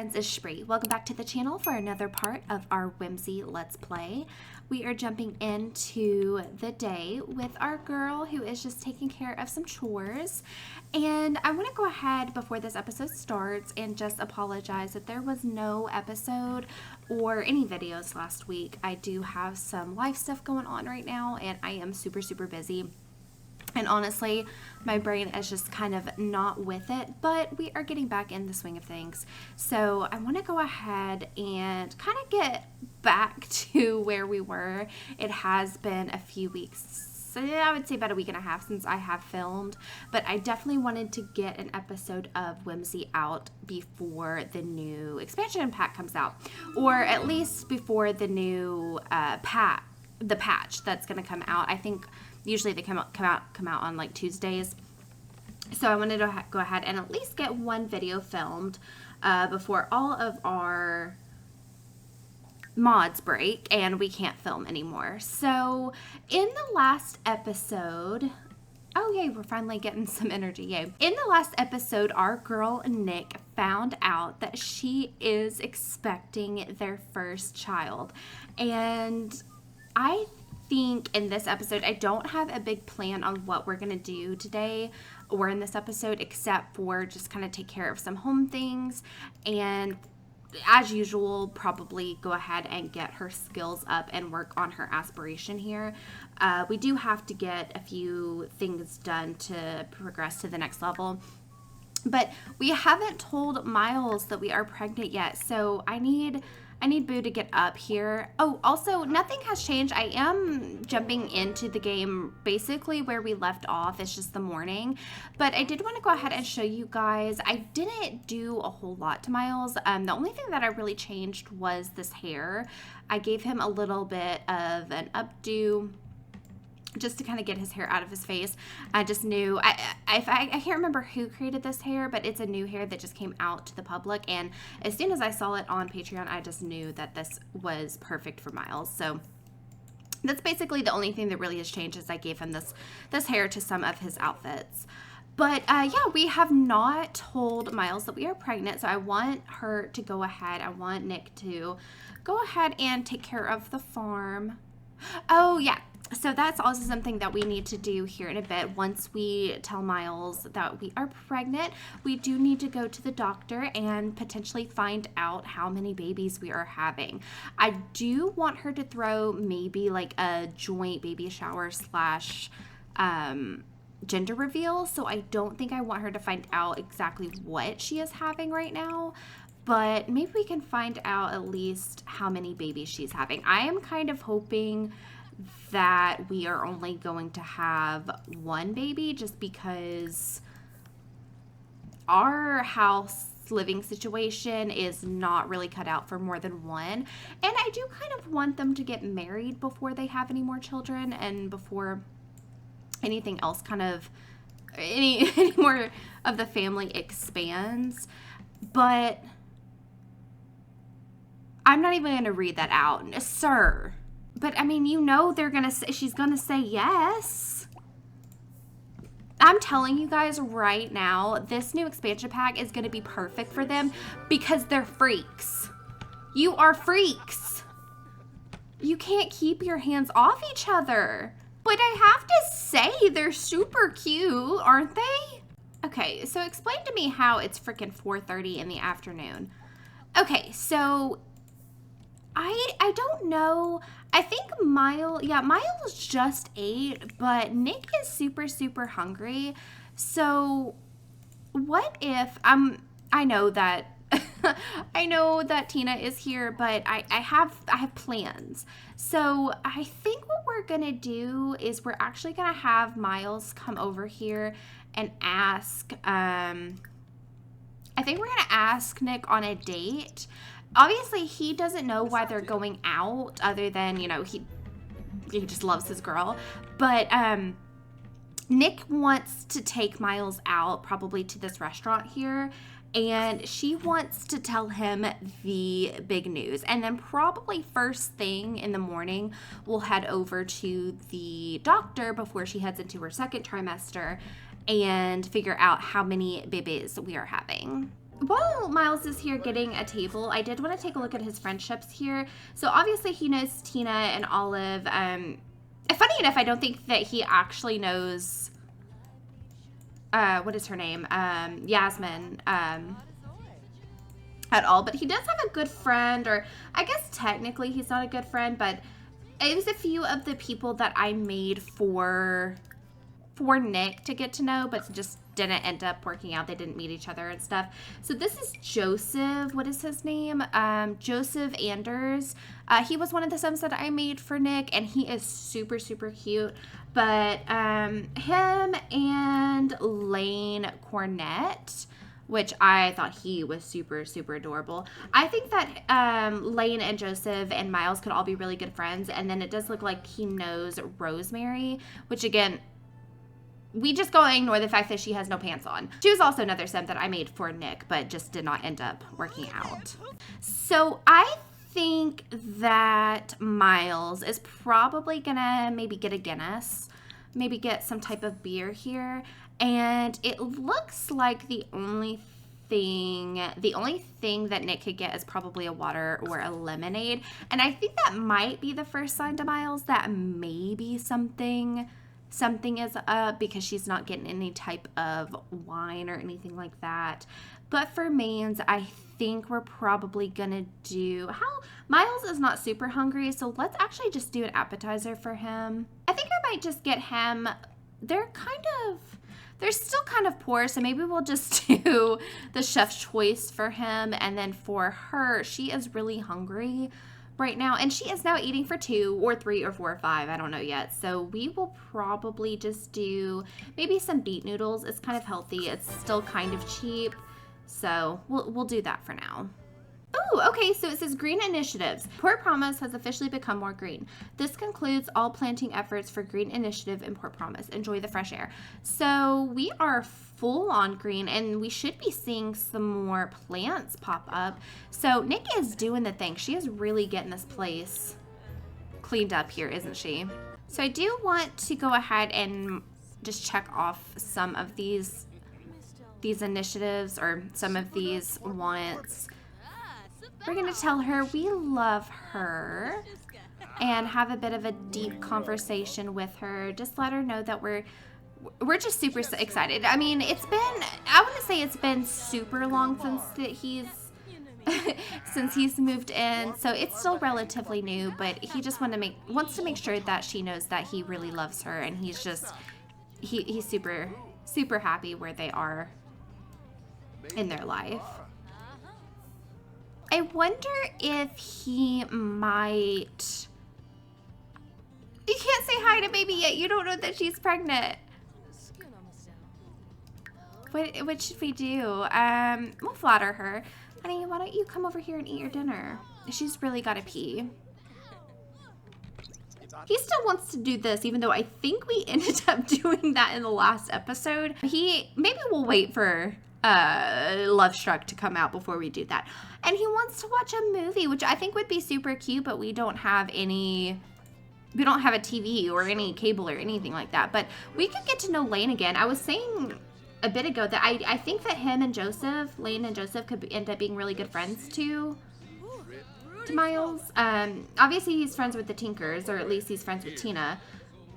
friends, it's Shbrixx. Welcome back to the channel for another part of our Whimsy Let's Play. We are jumping into the day with our girl who is just taking care of some chores. And I want to go ahead before this episode starts and just apologize that there was no episode or any videos last week. I do have some life stuff going on right now and I am super busy. And honestly, my brain is just kind of not with it, but we are getting back in the swing of things. So I want to go ahead and kind of get back to where we were. It has been a few weeks, so I would say about a week and a half since I have filmed, but I definitely wanted to get an episode of Whimsy out before the new expansion pack comes out, or at least before the new patch that's going to come out. I think usually they come out on like Tuesdays. So I wanted to go ahead and at least get one video filmed before all of our mods break and we can't film anymore. So in the last episode, oh yay, we're finally getting some energy, yay. In the last episode, our girl Nick found out that she is expecting their first child. And I think in this episode, I don't have a big plan on what we're going to do today or in this episode, except for just kind of take care of some home things and, as usual, probably go ahead and get her skills up and work on her aspiration here. We do have to get a few things done to progress to the next level. But we haven't told Miles that we are pregnant yet, so I need Boo to get up here. Oh, also, nothing has changed. I am jumping into the game basically where we left off. It's just the morning. But I did want to go ahead and show you guys. I didn't do a whole lot to Miles. The only thing that I really changed was this hair. I gave him a little bit of an updo, just to kind of get his hair out of his face. I just knew, I can't remember who created this hair, but it's a new hair that just came out to the public. And as soon as I saw it on Patreon, I just knew that this was perfect for Miles. So that's basically the only thing that really has changed, is I gave him this hair to some of his outfits. But yeah, we have not told Miles that we are pregnant. So I want her to go ahead. I want Nick to go ahead and take care of the farm. Oh yeah. So that's also something that we need to do here in a bit. Once we tell Miles that we are pregnant, we do need to go to the doctor and potentially find out how many babies we are having. I do want her to throw maybe like a joint baby shower / gender reveal. So I don't think I want her to find out exactly what she is having right now. But maybe we can find out at least how many babies she's having. I am kind of hoping that we are only going to have one baby, just because our house living situation is not really cut out for more than one. And I do kind of want them to get married before they have any more children and before anything else kind of, any more of the family expands. But I'm not even going to read that out, sir. But, I mean, you know she's going to say yes. I'm telling you guys right now, this new expansion pack is going to be perfect for them because they're freaks. You are freaks. You can't keep your hands off each other. But I have to say, they're super cute, aren't they? Okay, so explain to me how it's freaking 4:30 in the afternoon. Okay, so I don't know. I think Miles just ate, but Nick is super hungry. So what if I know that I know that Tina is here, but I have plans. So I think what we're gonna do is we're actually gonna have Miles come over here and ask, I think we're gonna ask Nick on a date. Obviously, he doesn't know why they're going out, other than, you know, he just loves his girl. But Nick wants to take Miles out, probably to this restaurant here, and she wants to tell him the big news. And then probably first thing in the morning, we'll head over to the doctor before she heads into her second trimester and figure out how many babies we are having. while Miles is here getting a table, I did want to take a look at his friendships here. So obviously he knows Tina and Olive. Funny enough, I don't think that he actually knows, what is her name? Yasmin, at all. But he does have a good friend, or I guess technically he's not a good friend, but it was a few of the people that I made for Nick to get to know, but just didn't end up working out. They didn't meet each other and stuff. So this is Joseph. What is his name? Joseph Anders. He was one of the Sims that I made for Nick, and he is super, super cute. But him and Lane Cornett, which I thought he was super, super adorable. I think that Lane and Joseph and Miles could all be really good friends. And then it does look like he knows Rosemary, which again, we just go ignore the fact that she has no pants on. She was also another sim that I made for Nick, but just did not end up working out. So I think that Miles is probably gonna maybe get a Guinness, maybe get some type of beer here. And it looks like the only thing that Nick could get is probably a water or a lemonade. And I think that might be the first sign to Miles that maybe something is up, because she's not getting any type of wine or anything like that. But for mains, I think we're probably gonna do, Miles is not super hungry, so let's actually just do an appetizer for him. I think I might just get him, they're still kind of poor, so maybe we'll just do the chef's choice for him. And then for her, she is really hungry right now, and she is now eating for 2 or 3 or 4 or 5, I don't know yet. So we will probably just do maybe some beet noodles. It's kind of healthy, it's still kind of cheap, so we'll do that for now. Oh, okay, so it says green initiatives. Port Promise has officially become more green. This concludes all planting efforts for green initiative in Port Promise. Enjoy the fresh air. So we are full on green, and we should be seeing some more plants pop up. So Nikki is doing the thing. She is really getting this place cleaned up here, isn't she? So I do want to go ahead and just check off some of these initiatives, or some of these wants. We're gonna tell her we love her and have a bit of a deep conversation with her. Just let her know that we're just super excited. I mean, I want to say it's been super long since he's moved in, so it's still relatively new, but he just wants to make sure that she knows that he really loves her, and he's super, super happy where they are in their life. I wonder if he might... You can't say hi to baby yet. You don't know that she's pregnant. What should we do? We'll flatter her. Honey, why don't you come over here and eat your dinner? She's really got to pee. He still wants to do this, even though I think we ended up doing that in the last episode. Maybe we'll wait for Love Struck to come out before we do that. And he wants to watch a movie, which I think would be super cute, but we don't have a TV or any cable or anything like that. But we could get to know Lane again. I was saying a bit ago that I think that Lane and Joseph could end up being really good friends to Miles. Obviously he's friends with the Tinkers, or at least he's friends with Tina,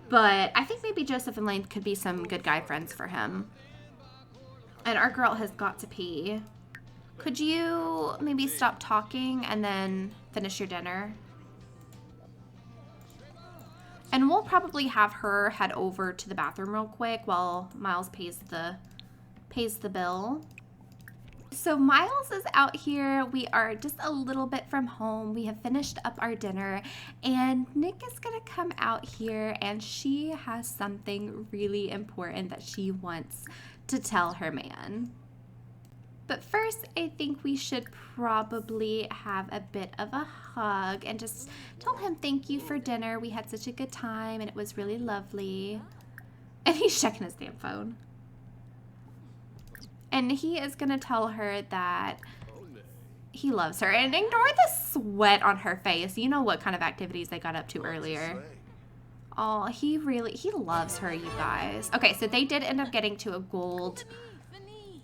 but I think maybe Joseph and Lane could be some good guy friends for him. And our girl has got to pee. Could you maybe stop talking and then finish your dinner? And we'll probably have her head over to the bathroom real quick while Miles pays the bill. So Miles is out here. We are just a little bit from home. We have finished up our dinner, and Nick is gonna come out here, and she has something really important that she wants to tell her man. But first, I think we should probably have a bit of a hug and just tell him thank you for dinner. We had such a good time and it was really lovely. And he's checking his damn phone. And he is gonna tell her that he loves her. And ignore the sweat on her face. You know what kind of activities they got up to earlier. Oh, he loves her, you guys. Okay, so they did end up getting to a gold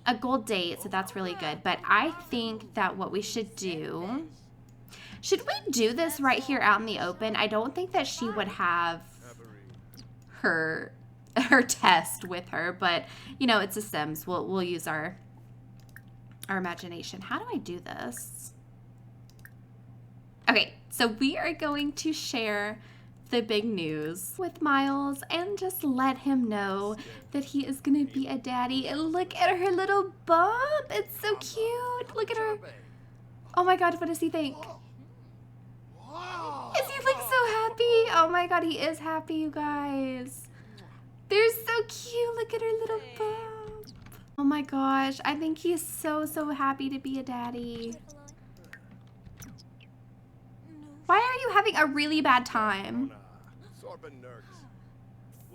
a gold date, so that's really good. But I think that what we should do, should we do this right here out in the open? I don't think that she would have her test with her, but you know, it's a Sims. We'll use our imagination. How do I do this? Okay, so we are going to share the big news with Miles and just let him know that he is gonna be a daddy. And look at her little bump. It's so cute. Look at her. Oh my god, what does he think? Is he like so happy? Oh my god, he is happy, you guys. They're so cute. Look at her little bump. Oh my gosh, I think he's so happy to be a daddy. Why are you having a really bad time?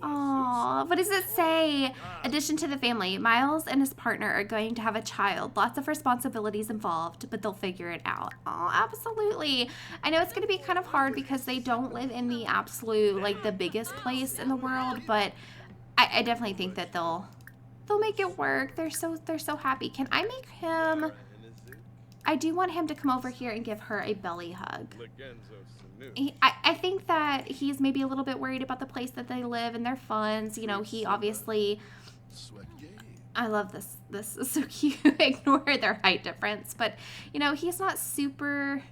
Aww, what does it say? Addition to the family, Miles and his partner are going to have a child. Lots of responsibilities involved, but they'll figure it out. Oh, absolutely. I know it's going to be kind of hard because they don't live in the absolute, like, the biggest place in the world, but I definitely think that they'll make it work. They're so happy. Can I make him? I do want him to come over here and give her a belly hug. I think that he's maybe a little bit worried about the place that they live and their funds. You know, he obviously... I love this. This is so cute. Ignore their height difference. But, you know, he's not super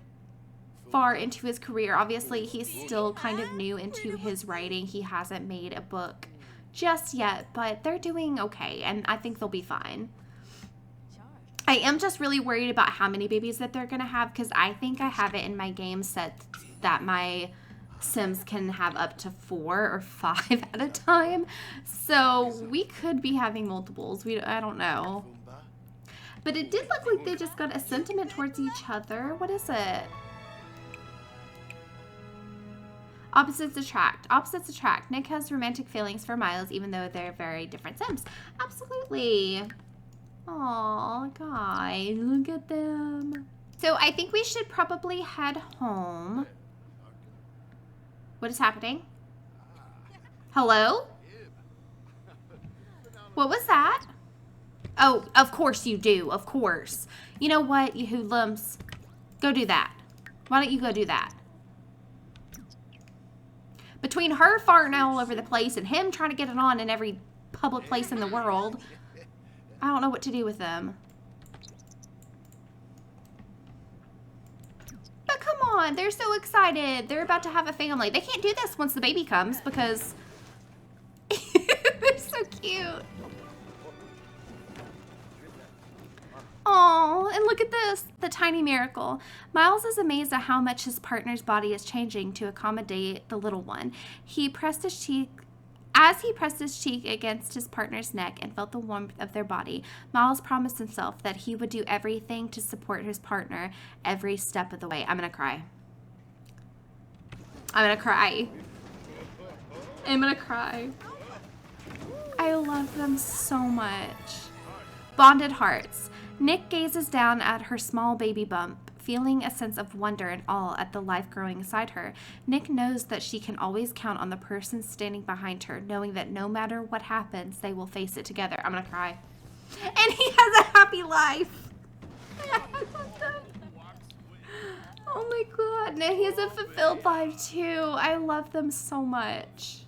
far into his career. Obviously, he's still kind of new into his writing. He hasn't made a book just yet, but they're doing okay, and I think they'll be fine. I am just really worried about how many babies that they're gonna have, because I think I have it in my game set that my Sims can have up to 4 or 5 at a time, so we could be having multiples. I don't know, but it did look like they just got a sentiment towards each other. What is it? Opposites attract. Opposites attract. Nick has romantic feelings for Miles, even though they're very different Sims. Absolutely. Aw, guys, look at them. So I think we should probably head home. What is happening? Hello? What was that? Oh, of course you do. Of course. You know what, you hoodlums? Go do that. Why don't you go do that? Between her farting all over the place and him trying to get it on in every public place in the world, I don't know what to do with them. But come on, they're so excited. They're about to have a family. They can't do this once the baby comes because they're so cute. Oh, and look at this, the tiny miracle. Miles is amazed at how much his partner's body is changing to accommodate the little one. As he pressed his cheek against his partner's neck and felt the warmth of their body, Miles promised himself that he would do everything to support his partner every step of the way. I'm gonna cry. I'm gonna cry. I'm gonna cry. I love them so much. Bonded hearts. Nick gazes down at her small baby bump, feeling a sense of wonder and awe at the life growing inside her. Nick knows that she can always count on the person standing behind her, knowing that no matter what happens, they will face it together. I'm gonna cry. And he has a happy life. Oh my god. And he has a fulfilled life too. I love them so much.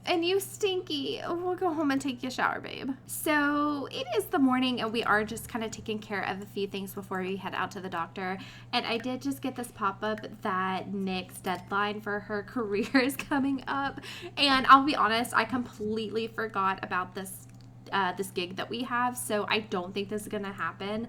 And you stinky. We'll go home and take you a shower, babe. So it is the morning and we are just kind of taking care of a few things before we head out to the doctor. And I did just get this pop-up that Nick's deadline for her career is coming up. And I'll be honest, I completely forgot about this this gig that we have. So I don't think this is going to happen.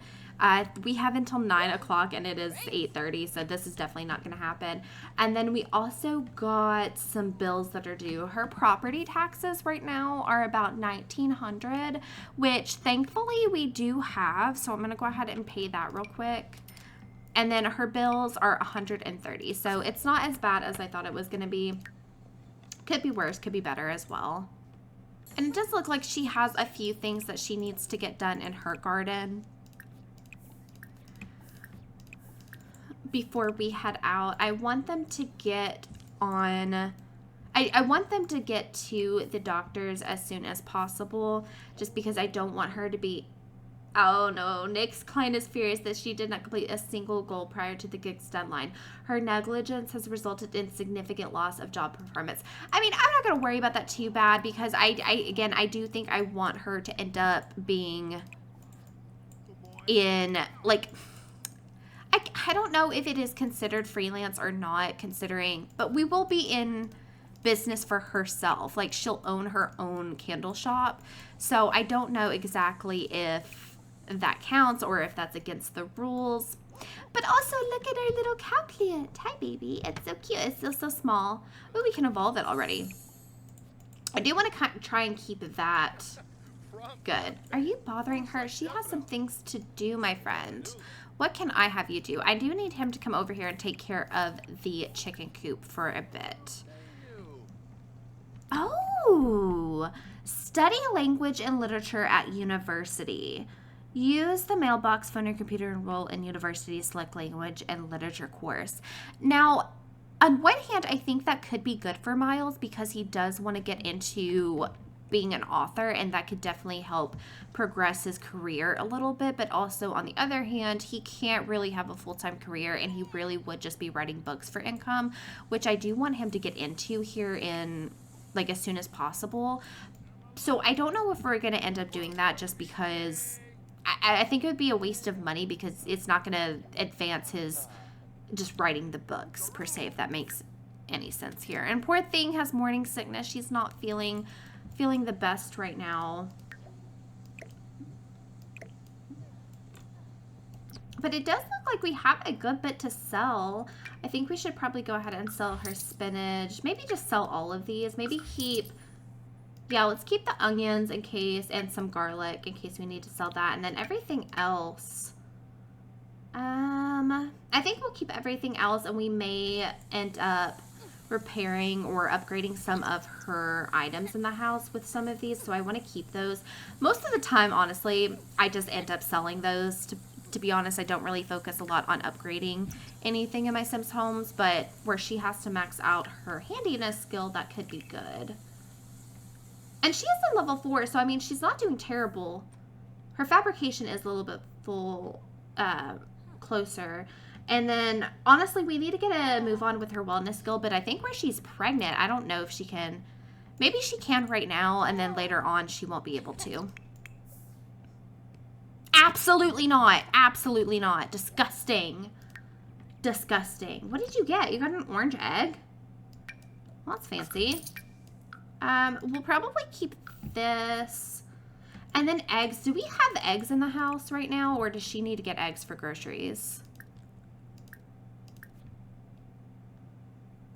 We have until 9 o'clock and it is 8:30, so this is definitely not going to happen. And then we also got some bills that are due. Her property taxes right now are about $1,900, which thankfully we do have, so I'm going to go ahead and pay that real quick. And then her bills are $130, so it's not as bad as I thought it was going to be. Could be worse, could be better as well. And it does look like she has a few things that she needs to get done in her garden before we head out. I want them to get on I want them to get to the doctors as soon as possible, just because I don't want her to be... Oh no, Nick's client is furious that she did not complete a single goal prior to the gig's deadline. Her negligence has resulted in significant loss of job performance. I mean, I'm not going to worry about that too bad, because I do think I want her to end up being in, like, I don't know if it is considered freelance or not, considering, but we will be in business for herself. Like, she'll own her own candle shop. So I don't know exactly if that counts or if that's against the rules. But also, look at our little cow plant. Hi, baby. It's so cute. It's still so small. Oh, we can evolve it already. I do want to try and keep that good. Are you bothering her? She has some things to do, my friend. What can I have you do? I do need him to come over here and take care of the chicken coop for a bit. Oh, study language and literature at university. Use the mailbox, phone, or computer, enroll in university, select language and literature course. Now, on one hand, I think that could be good for Miles because he does want to get into being an author, and that could definitely help progress his career a little bit. But also, on the other hand, he can't really have a full-time career, and he really would just be writing books for income, which I do want him to get into here in, like, as soon as possible. So I don't know if we're going to end up doing that, just because I think it would be a waste of money, because it's not going to advance his just writing the books per se, if that makes any sense here. And poor thing has morning sickness. She's not feeling the best right now. But it does look like we have a good bit to sell. I think we should probably go ahead and sell her spinach. Maybe just sell all of these. Maybe keep... Yeah, let's keep the onions in case, and some garlic in case we need to sell that. And then everything else. I think we'll keep everything else, and we may end up repairing or upgrading some of her items in the house with some of these. So I want to keep those. Most of the time, honestly, I just end up selling those. To be honest, I don't really focus a lot on upgrading anything in my Sims homes, but where she has to max out her handiness skill, that could be good. And she is a level 4, so I mean, she's not doing terrible. Her fabrication is a little bit closer. And then, honestly, we need to get a move on with her wellness skill, but I think where she's pregnant, I don't know if she can. Maybe she can right now, and then later on she won't be able to. Absolutely not. Absolutely not. Disgusting. Disgusting. What did you get? You got an orange egg? Well, that's fancy. We'll probably keep this. And then eggs. Do we have eggs in the house right now, or does she need to get eggs for groceries?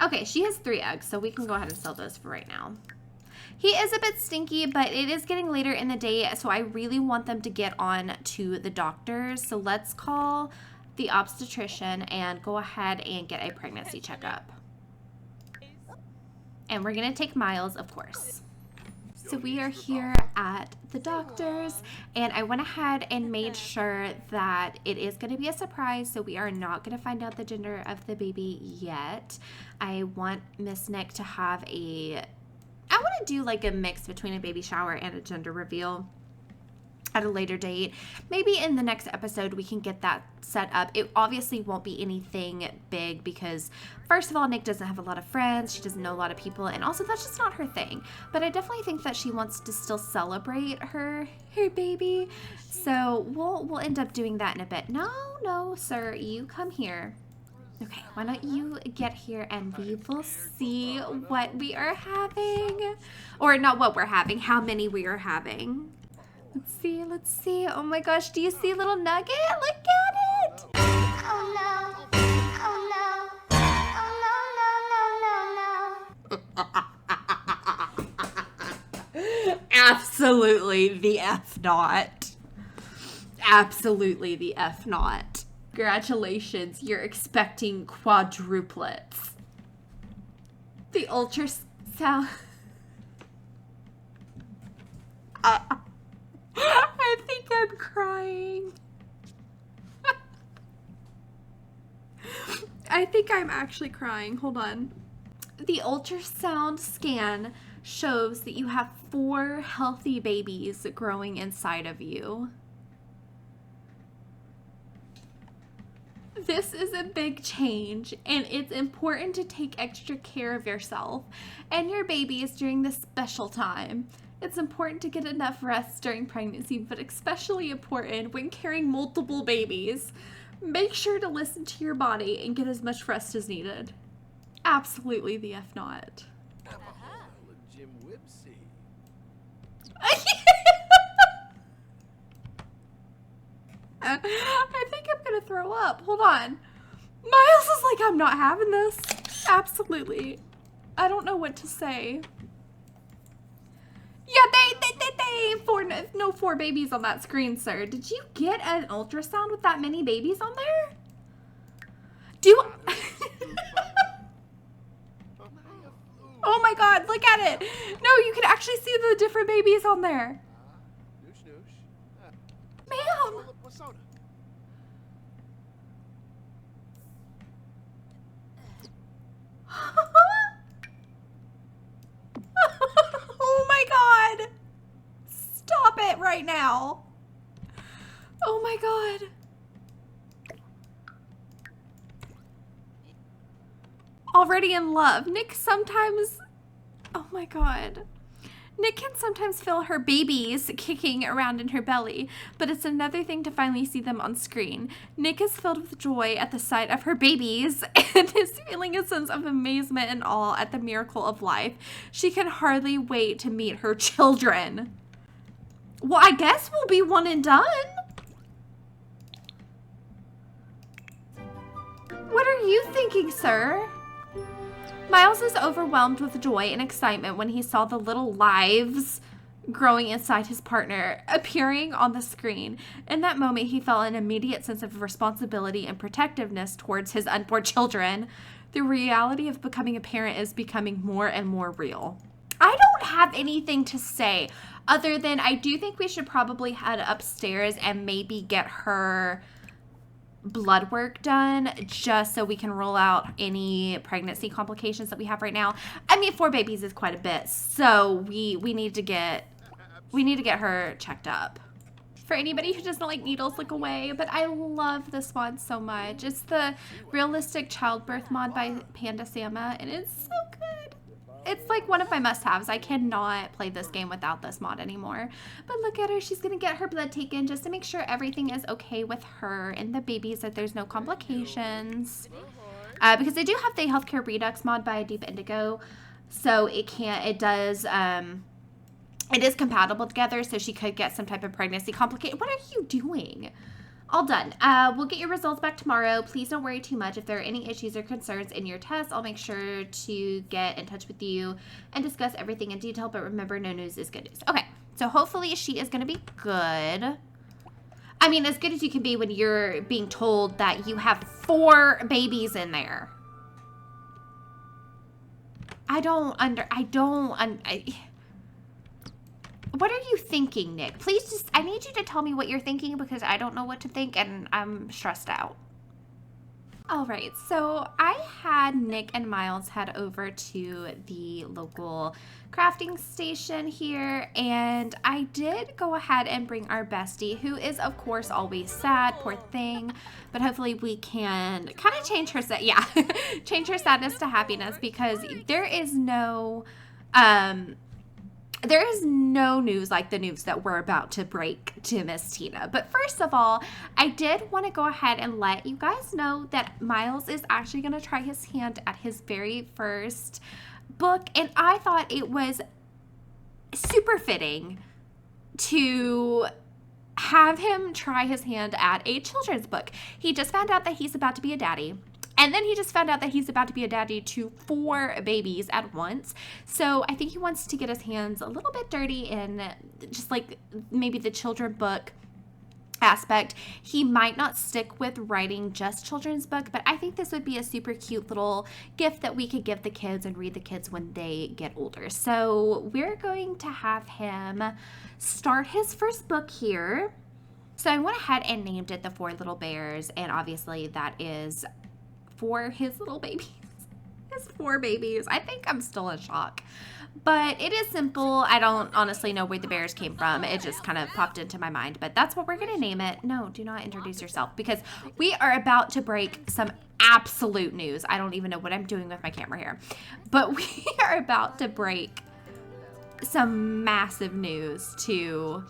Okay, she has 3 eggs, so we can go ahead and sell those for right now. He is a bit stinky, but it is getting later in the day, so I really want them to get on to the doctors. So let's call the obstetrician and go ahead and get a pregnancy checkup. And we're going to take Miles, of course. So we are here at the doctor's, and I went ahead and made sure that it is going to be a surprise, so we are not going to find out the gender of the baby yet. I want Miss Nic to have I want to do like a mix between a baby shower and a gender reveal at a later date. Maybe in the next episode we can get that set up. It obviously won't be anything big because, first of all, Nic doesn't have a lot of friends. She doesn't know a lot of people, and also that's just not her thing. But I definitely think that she wants to still celebrate her baby. So we'll end up doing that in a bit. No, sir, you come here. Okay, why don't you get here and we will see what we are having. Or not what we're having, how many we are having. Let's see. Oh my gosh, do you see little Nugget? Look at it! Oh no. Oh no. Oh no, no. Absolutely the F not. Absolutely the F not. Congratulations, you're expecting quadruplets. The ultrasound. I think I'm crying. I think I'm actually crying. Hold on. The ultrasound scan shows that you have 4 healthy babies growing inside of you. This is a big change, and it's important to take extra care of yourself and your babies during this special time. It's important to get enough rest during pregnancy, but especially important when carrying multiple babies. Make sure to listen to your body and get as much rest as needed. Absolutely the F not. Jim Whimsy. I think I'm gonna throw up. Hold on. Miles is like, I'm not having this. Absolutely. I don't know what to say. Yeah, no 4 babies on that screen, sir. Did you get an ultrasound with that many babies on there? Oh my god, look at it. No, you can actually see the different babies on there. Ma'am. Oh my god. Stop it right now. Oh my god. Already in love. Nick sometimes... Oh my god. Nick can sometimes feel her babies kicking around in her belly, but it's another thing to finally see them on screen. Nick is filled with joy at the sight of her babies and is feeling a sense of amazement and awe at the miracle of life. She can hardly wait to meet her children. Well, I guess we'll be one and done. What are you thinking, sir? Miles is overwhelmed with joy and excitement when he saw the little lives growing inside his partner appearing on the screen. In that moment, he felt an immediate sense of responsibility and protectiveness towards his unborn children. The reality of becoming a parent is becoming more and more real. I don't have anything to say other than I do think we should probably head upstairs and maybe get her blood work done just so we can rule out any pregnancy complications that we have right now. I mean, 4 babies is quite a bit, so we need to get her checked up. For anybody who doesn't like needles, look away, but I love this mod so much. It's the realistic childbirth mod by Panda Sama, and it's so good. It's like one of my must-haves. I cannot play this game without this mod anymore. But look at her. She's going to get her blood taken just to make sure everything is okay with her and the babies, that there's no complications. Because they do have the Healthcare Redux mod by Deep Indigo. So it is compatible together, so she could get some type of pregnancy complication. What are you doing? All done. We'll get your results back tomorrow. Please don't worry too much. If there are any issues or concerns in your test, I'll make sure to get in touch with you and discuss everything in detail. But remember, no news is good news. Okay, so hopefully she is going to be good. I mean, as good as you can be when you're being told that you have 4 babies in there. What are you thinking, Nick? Please just, I need you to tell me what you're thinking because I don't know what to think and I'm stressed out. All right, so I had Nick and Miles head over to the local crafting station here, and I did go ahead and bring our bestie, who is of course always sad, poor thing, but hopefully we can kind of change her change her sadness to happiness, because there is no news like the news that we're about to break to Miss Tina. But first of all, I did want to go ahead and let you guys know that Miles is actually going to try his hand at his very first book, and I thought it was super fitting to have him try his hand at a children's book. He just found out that he's about to be a daddy. And then he just found out that he's about to be a daddy to 4 babies at once. So I think he wants to get his hands a little bit dirty in just like maybe the children book aspect. He might not stick with writing just children's book, but I think this would be a super cute little gift that we could give the kids and read the kids when they get older. So we're going to have him start his first book here. So I went ahead and named it The 4 Little Bears, and obviously that is for his little babies. has 4 babies. I think I'm still in shock. But it is simple. I don't honestly know where the bears came from. It just kind of popped into my mind. But that's what we're going to name it. No, do not introduce yourself. Because we are about to break some absolute news. I don't even know what I'm doing with my camera here. But we are about to break some massive news to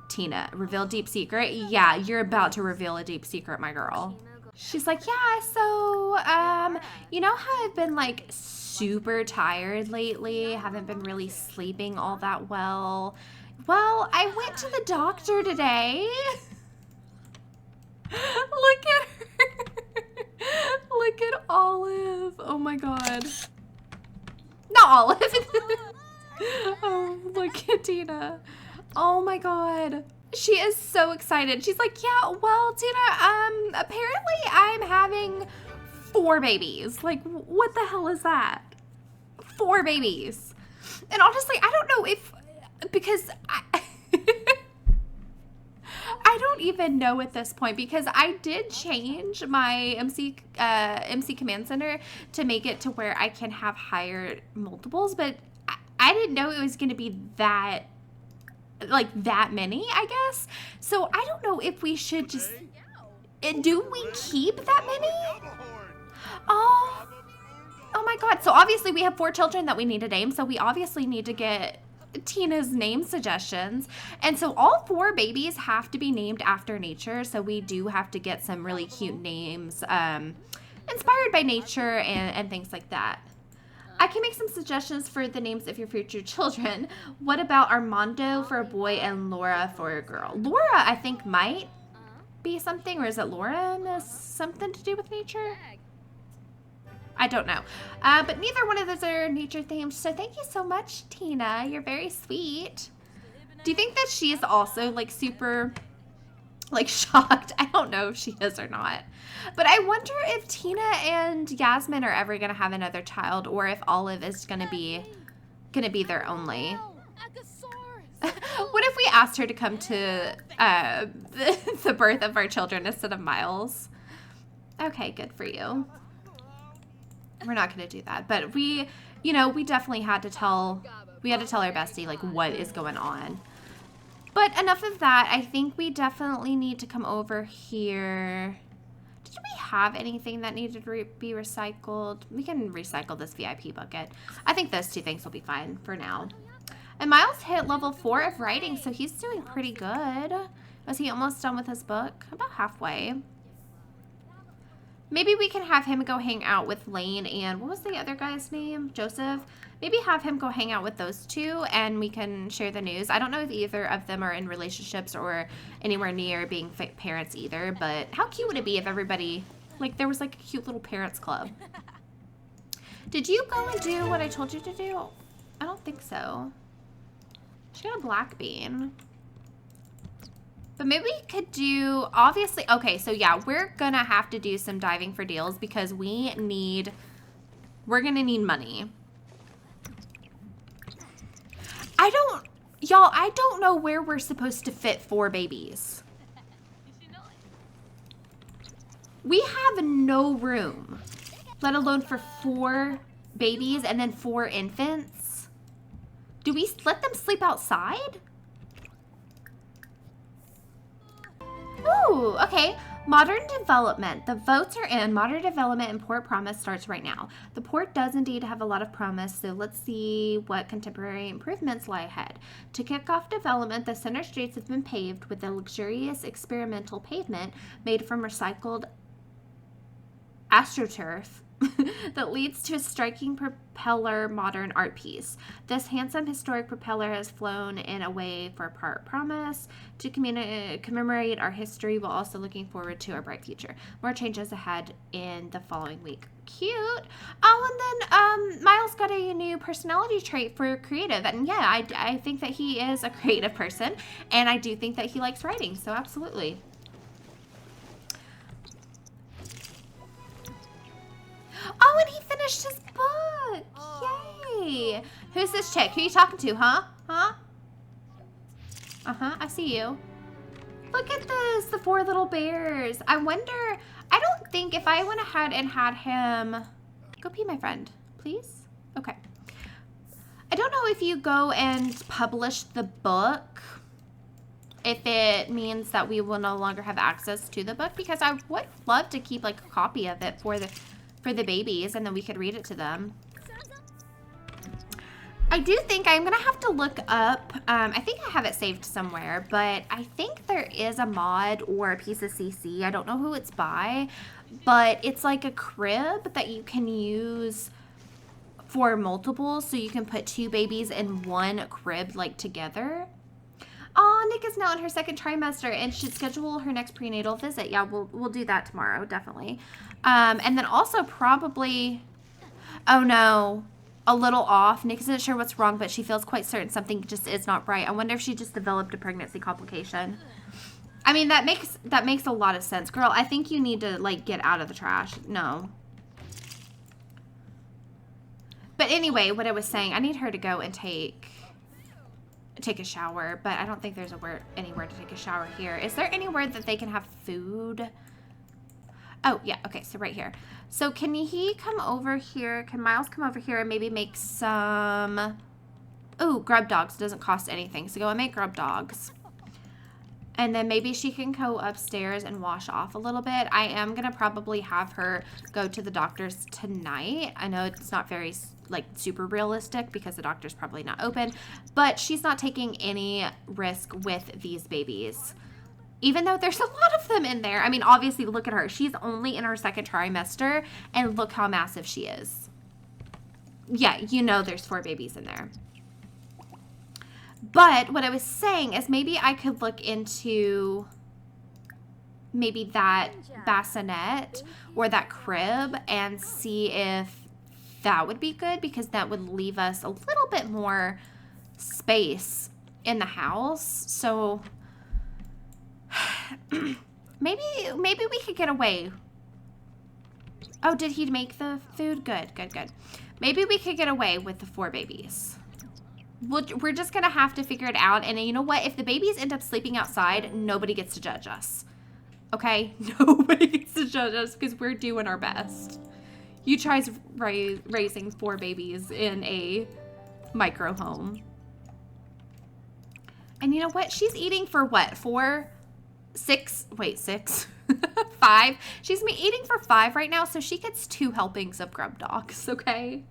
Tina. Reveal deep secret? Yeah, you're about to reveal a deep secret, my girl. She's like, yeah, so, you know how I've been, like, super tired lately? Haven't been really sleeping all that well. Well, I went to the doctor today. Look at her. Look at Olive. Oh, my God. Not Olive. Oh, look at Tina. Oh, my God. She is so excited. She's like, yeah, well, Tina, apparently I'm having 4 babies. Like, what the hell is that? 4 babies. And honestly, I don't know if, because I don't even know at this point, because I did change my MC Command Center to make it to where I can have higher multiples, but I didn't know it was going to be that, like, that many, I guess. So I don't know if we should just, do we keep that many? Oh my God. So obviously we have 4 children that we need to name. So we obviously need to get Tina's name suggestions. And so all 4 babies have to be named after nature. So we do have to get some really cute names, inspired by nature and things like that. I can make some suggestions for the names of your future children. What about Armando for a boy and Laura for a girl? Laura, I think, might be something, or is it Lauren? Is something to do with nature? I don't know. But neither one of those are nature themed. So thank you so much, Tina. You're very sweet. Do you think that she's also, like, super, like, shocked? I don't know if she is or not. But I wonder if Tina and Yasmin are ever going to have another child, or if Olive is going to be their only. What if we asked her to come to the birth of our children instead of Miles? Okay, good for you. We're not going to do that. But we definitely had to tell our bestie, like, what is going on. But enough of that. I think we definitely need to come over here. Did we have anything that needed to be recycled? We can recycle this VIP bucket. I think those 2 things will be fine for now. And Miles hit level 4 of writing, so he's doing pretty good. Was he almost done with his book? About halfway. Maybe we can have him go hang out with Lane and, what was the other guy's name? Joseph? Maybe have him go hang out with those 2 and we can share the news. I don't know if either of them are in relationships or anywhere near being parents either, but how cute would it be if everybody, like, there was, like, a cute little parents club. Did you go and do what I told you to do? I don't think so. She got a black bean. But maybe we could do, obviously, okay, so yeah, we're gonna have to do some diving for deals because we're gonna need money. I don't know where we're supposed to fit 4 babies. We have no room, let alone for 4 babies and then 4 infants. Do we let them sleep outside? Ooh, okay. Modern development. The votes are in. Modern development and port promise starts right now. The port does indeed have a lot of promise, so let's see what contemporary improvements lie ahead. To kick off development, the center streets have been paved with a luxurious experimental pavement made from recycled astroturf that leads to a striking propeller modern art piece. This handsome historic propeller has flown in a way for part promise to commemorate our history while also looking forward to our bright future. More changes ahead in the following week. Cute. Oh, and then Miles got a new personality trait for creative. And yeah, I think that he is a creative person. And I do think that he likes writing. So absolutely. Oh, and he finished his book. Yay. Who's this chick? Who are you talking to, huh? Huh? Uh-huh, I see you. Look at this, the 4 little bears. I wonder, I don't think if I went ahead and had him Go pee, my friend. Please? Okay. I don't know if you go and publish the book, if it means that we will no longer have access to the book, because I would love to keep like a copy of it for the babies, and then we could read it to them. I do think I'm gonna have to look up, I think I have it saved somewhere, but I think there is a mod or a piece of CC. I don't know who it's by, but it's like a crib that you can use for multiple, so you can put 2 babies in one crib like together. Oh, Nick is now in her 2nd trimester and should schedule her next prenatal visit. Yeah, we'll do that tomorrow, definitely. And then also probably, oh no, a little off. Nick isn't sure what's wrong, but she feels quite certain something just is not right. I wonder if she just developed a pregnancy complication. I mean, that makes a lot of sense. Girl, I think you need to like get out of the trash. No. But anyway, what I was saying, I need her to go and take a shower, but I don't think there's anywhere to take a shower here. Is there anywhere that they can have food? Oh, yeah. Okay, so right here. So can he come over here? Can Miles come over here and maybe make some... Ooh, grub dogs. Doesn't cost anything. So go and make grub dogs. And then maybe she can go upstairs and wash off a little bit. I am going to probably have her go to the doctor's tonight. I know it's not very, like, super realistic because the doctor's probably not open. But she's not taking any risk with these babies. Even though there's a lot of them in there. I mean, obviously, look at her. She's only in her 2nd trimester. And look how massive she is. Yeah, you know there's 4 babies in there. But what I was saying is maybe I could look into maybe that bassinet or that crib and see if that would be good, because that would leave us a little bit more space in the house. So maybe we could get away. Oh, did he make the food? Good, good, good. Maybe we could get away with the 4 babies. We're just going to have to figure it out. And you know what? If the babies end up sleeping outside, nobody gets to judge us. Okay? Nobody gets to judge us because we're doing our best. You try raising 4 babies in a micro home. And you know what? She's eating for what? 4? 6? Wait, 6? 5? She's eating for 5 right now, so she gets 2 helpings of grub dogs, okay?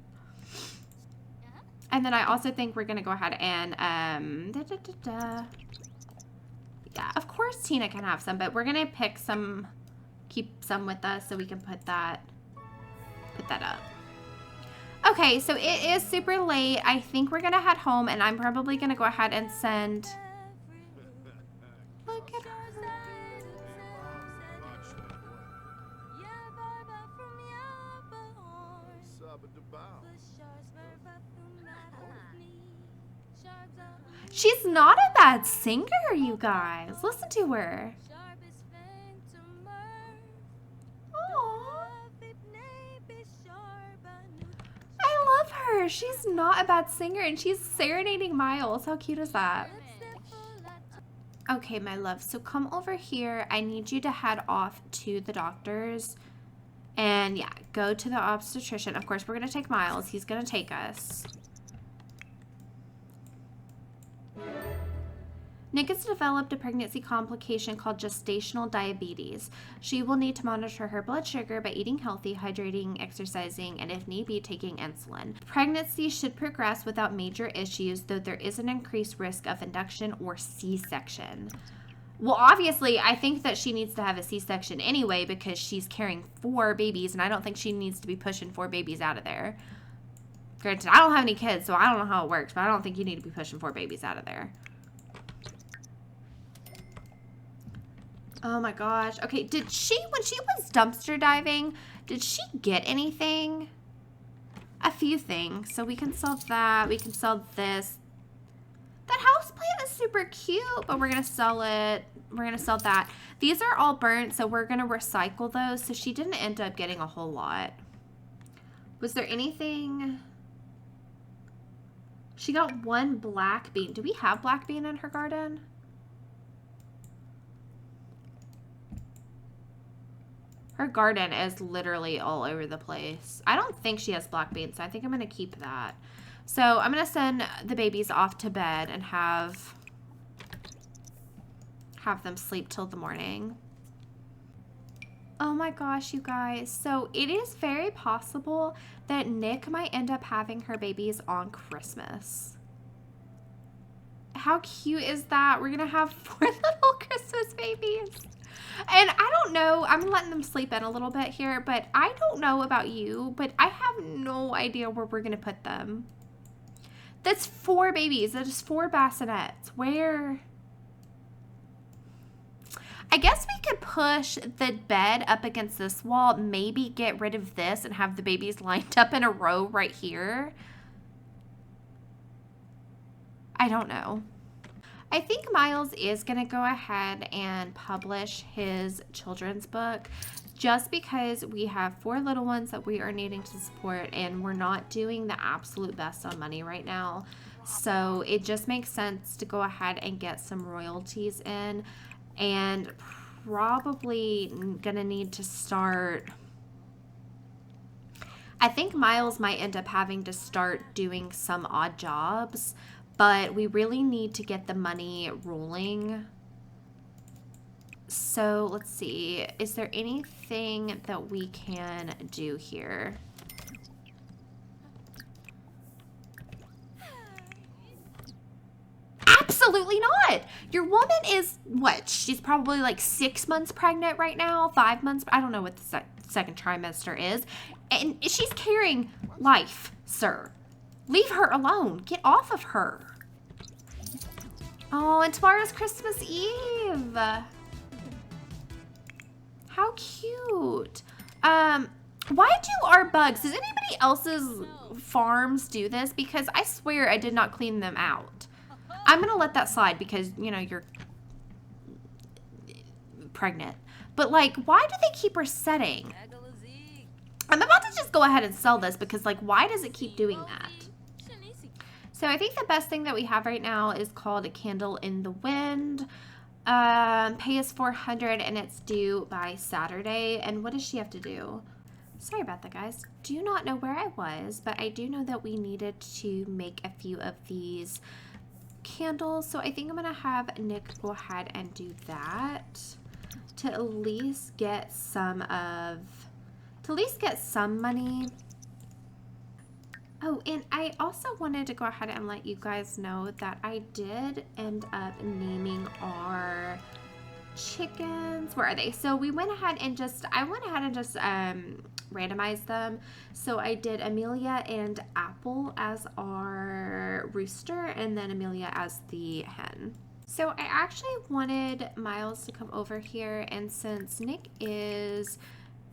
And then I also think we're going to go ahead and, yeah, of course Tina can have some, but we're going to pick some, keep some with us so we can put that up. Okay, so it is super late. I think we're going to head home, and I'm probably going to go ahead and send, look at her. She's not a bad singer, you guys. Listen to her. Aww. I love her. She's not a bad singer, and she's serenading Miles. How cute is that? Okay, my love. So come over here. I need you to head off to the doctor's. And yeah, go to the obstetrician. Of course, we're going to take Miles. He's going to take us. Nick has developed a pregnancy complication called gestational diabetes. She will need to monitor her blood sugar by eating healthy, hydrating, exercising, and if need be, taking insulin. Pregnancy should progress without major issues, though there is an increased risk of induction or C-section. Well, obviously, I think that she needs to have a C-section anyway because she's carrying 4 babies, and I don't think she needs to be pushing 4 babies out of there. Granted, I don't have any kids, so I don't know how it works, but I don't think you need to be pushing 4 babies out of there. Oh my gosh. Okay, did she, when she was dumpster diving, did she get anything? A few things. So we can sell that. We can sell this. That houseplant is super cute, but we're going to sell it. We're going to sell that. These are all burnt, so we're going to recycle those. So she didn't end up getting a whole lot. Was there anything? She got 1 black bean. Do we have black bean in her garden? Her garden is literally all over the place. I don't think she has black beans, so I think I'm going to keep that. So I'm going to send the babies off to bed and have them sleep till the morning. Oh my gosh, you guys. So it is very possible that Nick might end up having her babies on Christmas. How cute is that? We're going to have 4 little Christmas babies. And I don't know, I'm letting them sleep in a little bit here, but I don't know about you, but I have no idea where we're going to put them. That's 4 babies. That is 4 bassinets. Where? I guess we could push the bed up against this wall, maybe get rid of this and have the babies lined up in a row right here. I don't know. I think Miles is going to go ahead and publish his children's book just because we have 4 little ones that we are needing to support and we're not doing the absolute best on money right now. So it just makes sense to go ahead and get some royalties in, and probably going to need to start... I think Miles might end up having to start doing some odd jobs, but we really need to get the money rolling. So let's see. Is there anything that we can do here? Absolutely not. Your woman is, what? She's probably like 6 months pregnant right now, 5 months. I don't know what the second trimester is. And she's carrying life, sir. Leave her alone. Get off of her. Oh, and tomorrow's Christmas Eve. How cute. Why do our bugs, does anybody else's farms do this? Because I swear I did not clean them out. I'm going to let that slide because, you know, you're pregnant. But, like, why do they keep resetting? I'm about to just go ahead and sell this because, like, why does it keep doing that? So I think the best thing that we have right now is called a Candle in the Wind. Pay is $400 and it's due by Saturday. And what does she have to do? Sorry about that, guys. Do not know where I was, but I do know that we needed to make a few of these candles. So I think I'm going to have Nick go ahead and do that to at least get some money. Oh, and I also wanted to go ahead and let you guys know that I did end up naming our chickens. Where are they? So we went ahead and randomized them. So I did Amelia and Apple as our rooster and then Amelia as the hen. So I actually wanted Miles to come over here, and since Nick is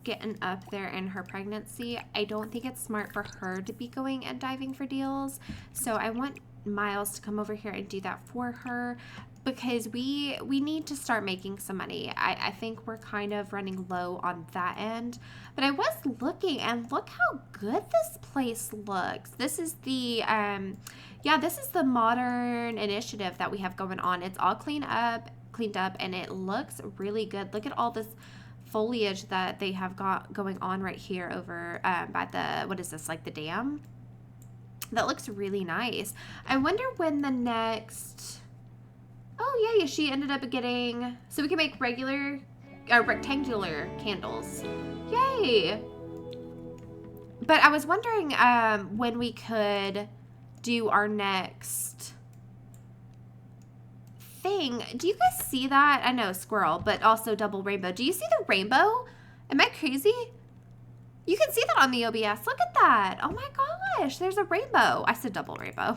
getting up there in her pregnancy, I don't think it's smart for her to be going and diving for deals. So I want Miles to come over here and do that for her because we need to start making some money. I think we're kind of running low on that end. But I was looking, and look how good this place looks. This is the this is the modern initiative that we have going on. It's all cleaned up, and it looks really good. Look at all this foliage that they have got going on right here over by the, what is this, like the dam? That looks really nice. I wonder when the next, oh yeah, she ended up getting, so we can make regular, rectangular candles. Yay! But I was wondering when we could do our next thing. Do you guys see that? I know, squirrel, but also double rainbow. Do you see the rainbow? Am I crazy? You can see that on the OBS. Look at that. Oh my gosh, there's a rainbow. I said double rainbow.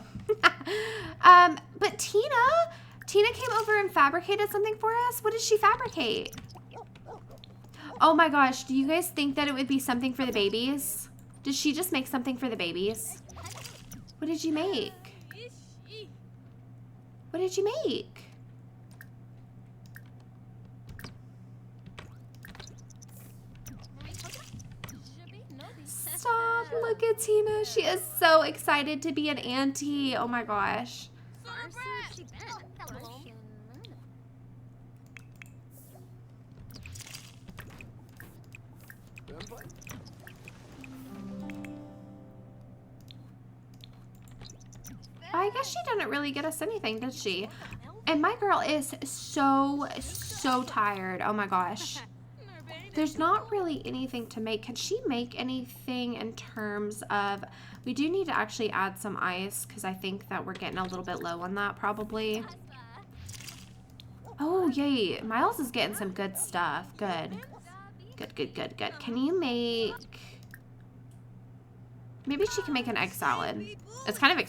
But Tina came over and fabricated something for us. What did she fabricate? Oh my gosh, do you guys think that it would be something for the babies? Did she just make something for the babies? What did you make? What did you make? Stop, look at Tina. She is so excited to be an auntie. Oh my gosh. I guess she didn't really get us anything, did she? And my girl is so tired. Oh my gosh. There's not really anything to make. Can she make anything in terms of... We do need to actually add some ice because I think that we're getting a little bit low on that probably. Oh, yay. Miles is getting some good stuff. Good. Good. Can you make... Maybe she can make an egg salad. It's kind of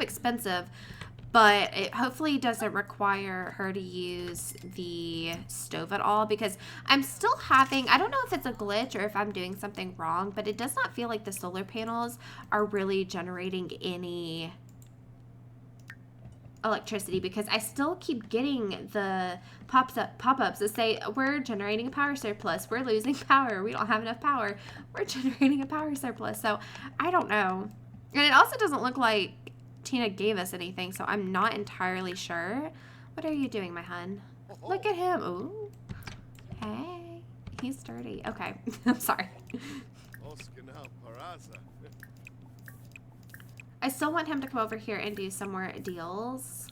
expensive, but it hopefully doesn't require her to use the stove at all because I'm still having, I don't know if it's a glitch or if I'm doing something wrong, but it does not feel like the solar panels are really generating any electricity because I still keep getting the pop-ups that say we're generating a power surplus, we're losing power, we don't have enough power, we're generating a power surplus. So I don't know. And it also doesn't look like Tina gave us anything, so I'm not entirely sure. What are you doing, my hun? Look at him. Ooh. Hey. He's dirty. Okay. I'm sorry. I still want him to come over here and do some more deals.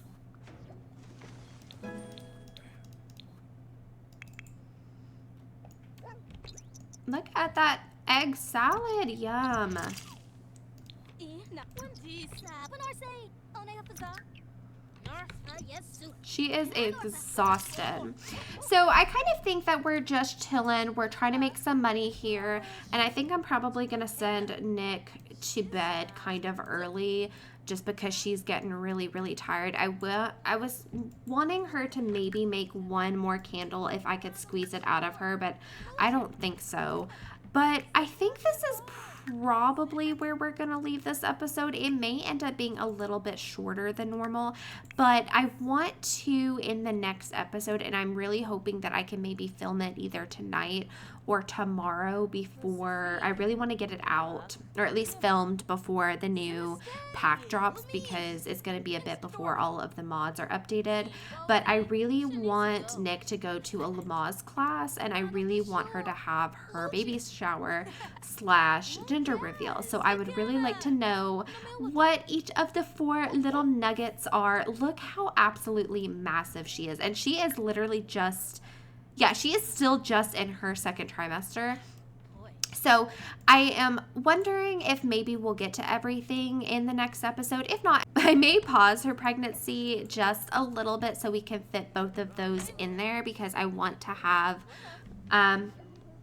Look at that egg salad. Yum. She is exhausted. So I kind of think that we're just chilling. We're trying to make some money here. And I think I'm probably going to send Nick to bed kind of early just because she's getting really tired. I was wanting her to maybe make one more candle if I could squeeze it out of her, but I don't think so. But I think this is probably where we're gonna leave this episode. It may end up being a little bit shorter than normal, but I want to in the next episode, and I'm really hoping that I can maybe film it either tonight or tomorrow before I really want to get it out, or at least filmed before the new pack drops, because it's going to be a bit before all of the mods are updated. But I really want Nick to go to a Lamaze class, and I really want her to have her baby shower / gender reveal. So I would really like to know what each of the 4 little nuggets are. Look how absolutely massive she is. And she is literally just... Yeah, she is still just in her 2nd trimester. So I am wondering if maybe we'll get to everything in the next episode. If not, I may pause her pregnancy just a little bit so we can fit both of those in there, because I want to have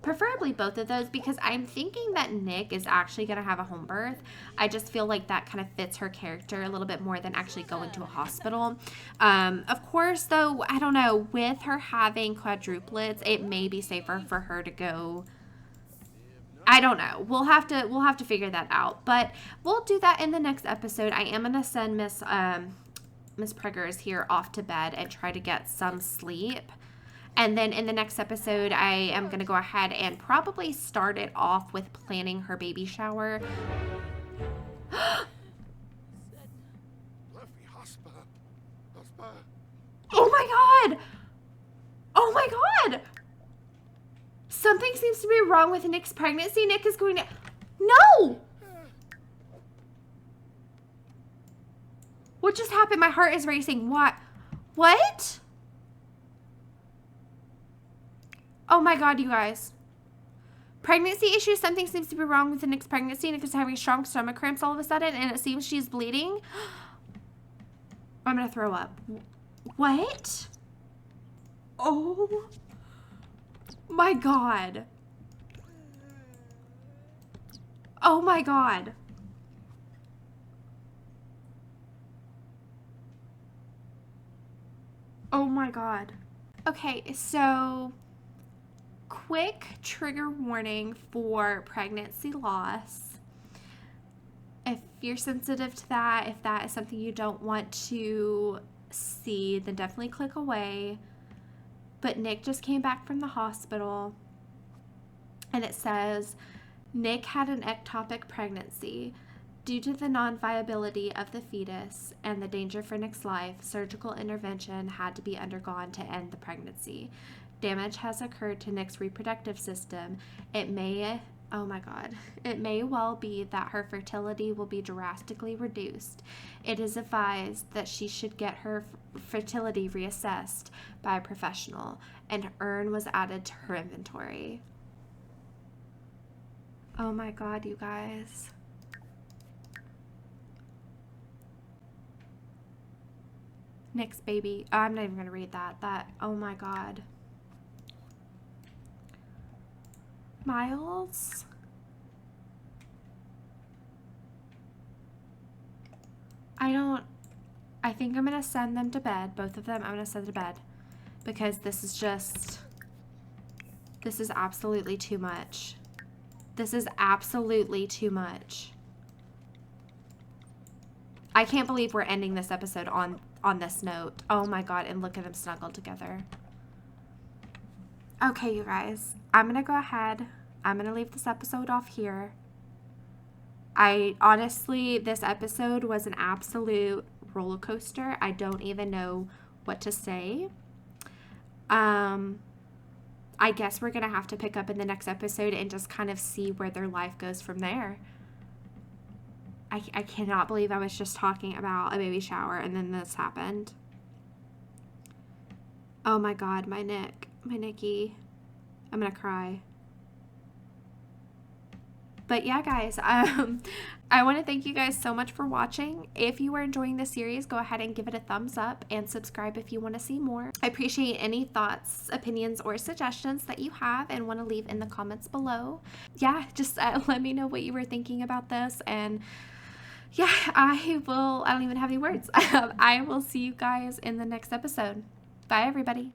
preferably both of those, because I'm thinking that Nick is actually going to have a home birth. I just feel like that kind of fits her character a little bit more than actually going to a hospital. Of course, though, I don't know, with her having quadruplets, it may be safer for her to go. I don't know. We'll have to figure that out, but we'll do that in the next episode. I am going to send Miss Preggers here off to bed and try to get some sleep. And then in the next episode, I am going to go ahead and probably start it off with planning her baby shower. Oh my God! Oh my God! Something seems to be wrong with Nick's pregnancy. Nick is going to... No! What just happened? My heart is racing. What? What? Oh my God, you guys. Pregnancy issues. Something seems to be wrong with Nick's pregnancy. Nick is having strong stomach cramps all of a sudden, and it seems she's bleeding. I'm going to throw up. What? Oh my God. Oh my God. Oh my God. Okay, so... quick trigger warning for pregnancy loss. If you're sensitive to that, if that is something you don't want to see, then definitely click away. But Nick just came back from the hospital, and it says, Nick had an ectopic pregnancy. Due to the non-viability of the fetus and the danger for Nick's life, surgical intervention had to be undergone to end the pregnancy. damage has occurred to Nic's reproductive system, it may, oh my God, it may well be that her fertility will be drastically reduced. It is advised that she should get her fertility reassessed by a professional, and urn was added to her inventory. Oh my God, you guys. Nic's baby. Oh, I'm not even going to read that. Oh my God. Miles? I think I'm going to send them to bed. Both of them, I'm going to send to bed. Because this is absolutely too much. This is absolutely too much. I can't believe we're ending this episode on this note. Oh my God, and look at them snuggled together. Okay, you guys. I'm going to go ahead. I'm going to leave this episode off here. Honestly, this episode was an absolute roller coaster. I don't even know what to say. I guess we're going to have to pick up in the next episode and just kind of see where their life goes from there. I cannot believe I was just talking about a baby shower and then this happened. Oh my God, my Nicky. I'm going to cry. But yeah, guys, I want to thank you guys so much for watching. If you are enjoying this series, go ahead and give it a thumbs up and subscribe if you want to see more. I appreciate any thoughts, opinions, or suggestions that you have and want to leave in the comments below. Yeah, just let me know what you were thinking about this. And yeah, I don't even have any words. I will see you guys in the next episode. Bye, everybody.